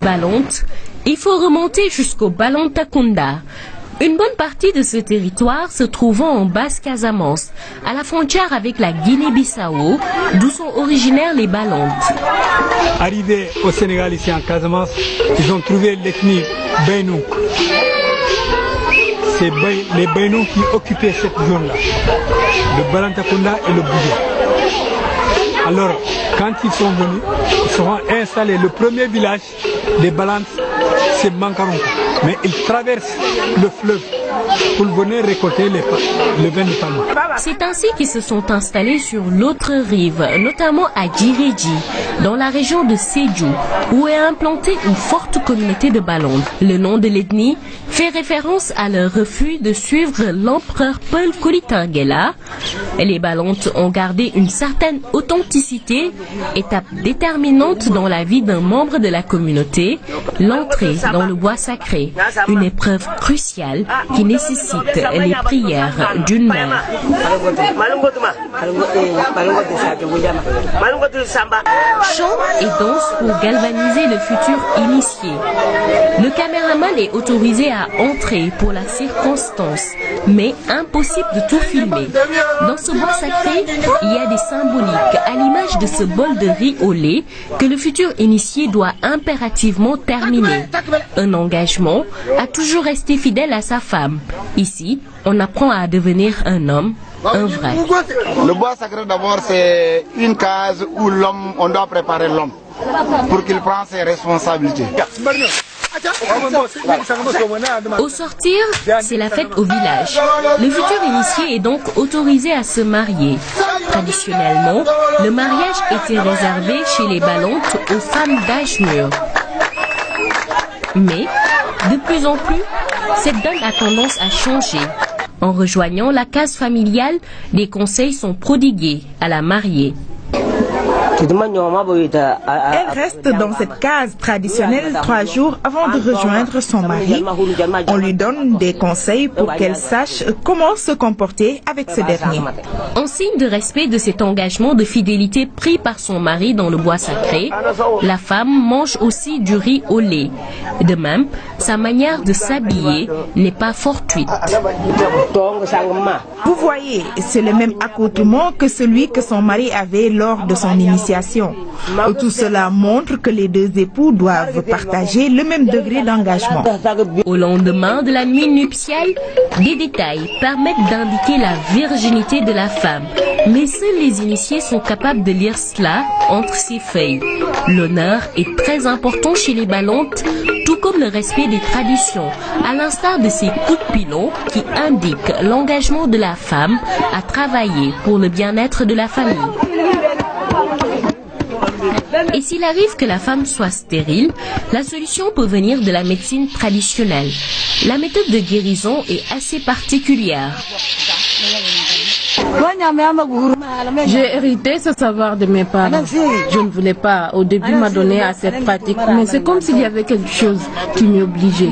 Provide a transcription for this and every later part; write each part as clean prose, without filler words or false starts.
Balonte, il faut remonter jusqu'au Balantakunda. Une bonne partie de ce territoire se trouvant en Basse-Casamance, à la frontière avec la Guinée-Bissau, d'où sont originaires les Balontes. Arrivés au Sénégal, ici en Casamance, ils ont trouvé l'ethnie Benouk. C'est les Benouk qui occupaient cette zone-là, le Balantakunda et le Boudou. Alors, quand ils sont venus, ils seront installés. Le premier village des Balantes, c'est Mankaronko. Mais ils traversent le fleuve pour venir récolter le vin du palmier. C'est ainsi qu'ils se sont installés sur l'autre rive, notamment à Djirédji, dans la région de Sédhiou, où est implantée une forte communauté de Balontes. Le nom de l'ethnie fait référence à leur refus de suivre l'empereur Paul Kolitangela. Les Balontes ont gardé une certaine authenticité, étape déterminante dans la vie d'un membre de la communauté, l'entrée dans le bois sacré, une épreuve cruciale qui nécessite les prières d'une mère. Chant et danse pour galvaniser le futur initié. Le caméraman est autorisé à entrer pour la circonstance, mais impossible de tout filmer. Dans ce bois sacré, il y a des symboliques à l'image de ce bol de riz au lait que le futur initié doit impérativement terminer. Un engagement à toujours rester fidèle à sa femme. Ici, on apprend à devenir un homme, un vrai. Le bois sacré d'abord c'est une case où l'homme, on doit préparer l'homme pour qu'il prenne ses responsabilités. Au sortir, c'est la fête au village. Le futur initié est donc autorisé à se marier. Traditionnellement, le mariage était réservé chez les Balontes aux femmes d'âge mûr. Mais, de plus en plus, cette donne a tendance à changer. En rejoignant la case familiale, des conseils sont prodigués à la mariée. Elle reste dans cette case traditionnelle 3 jours avant de rejoindre son mari. On lui donne des conseils pour qu'elle sache comment se comporter avec ce dernier. En signe de respect de cet engagement de fidélité pris par son mari dans le bois sacré, la femme mange aussi du riz au lait. De même, sa manière de s'habiller n'est pas fortuite. Vous voyez, c'est le même accoutrement que celui que son mari avait lors de son initiation. Tout cela montre que les deux époux doivent partager le même degré d'engagement. Au lendemain de la nuit nuptiale, des détails permettent d'indiquer la virginité de la femme. Mais seuls les initiés sont capables de lire cela entre ces feuilles. L'honneur est très important chez les Balontes, tout comme le respect des traditions, à l'instar de ces coups de pilon qui indiquent l'engagement de la femme à travailler pour le bien-être de la famille. Et s'il arrive que la femme soit stérile, la solution peut venir de la médecine traditionnelle. La méthode de guérison est assez particulière. J'ai hérité ce savoir de mes parents. Je ne voulais pas au début m'adonner à cette pratique, mais c'est comme s'il y avait quelque chose qui m'y obligeait.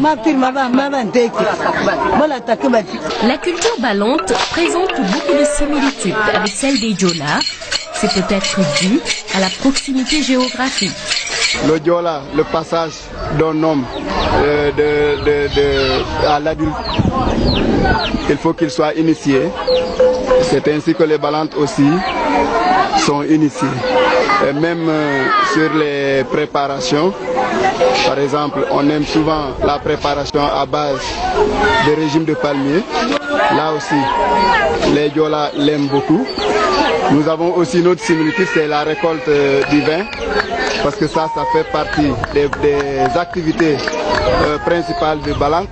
La culture Balonte présente beaucoup de similitudes avec celle des Diola. C'est peut-être dû à la proximité géographique. Le Diola, le passage d'un homme à l'adulte, il faut qu'il soit initié. C'est ainsi que les Balontes aussi sont initiés. Et même sur les préparations, par exemple, on aime souvent la préparation à base de régime de palmier. Là aussi, les Diola l'aiment beaucoup. Nous avons aussi une autre similitude, c'est la récolte du vin, parce que ça fait partie des activités principales de Balonte,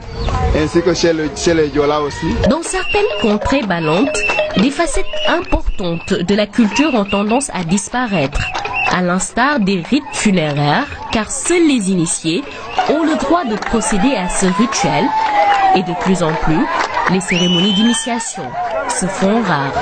ainsi que chez les Diola aussi. Dans certaines contrées Balontes, des facettes importantes de la culture ont tendance à disparaître, à l'instar des rites funéraires, car seuls les initiés ont le droit de procéder à ce rituel, et de plus en plus, les cérémonies d'initiation se font rares.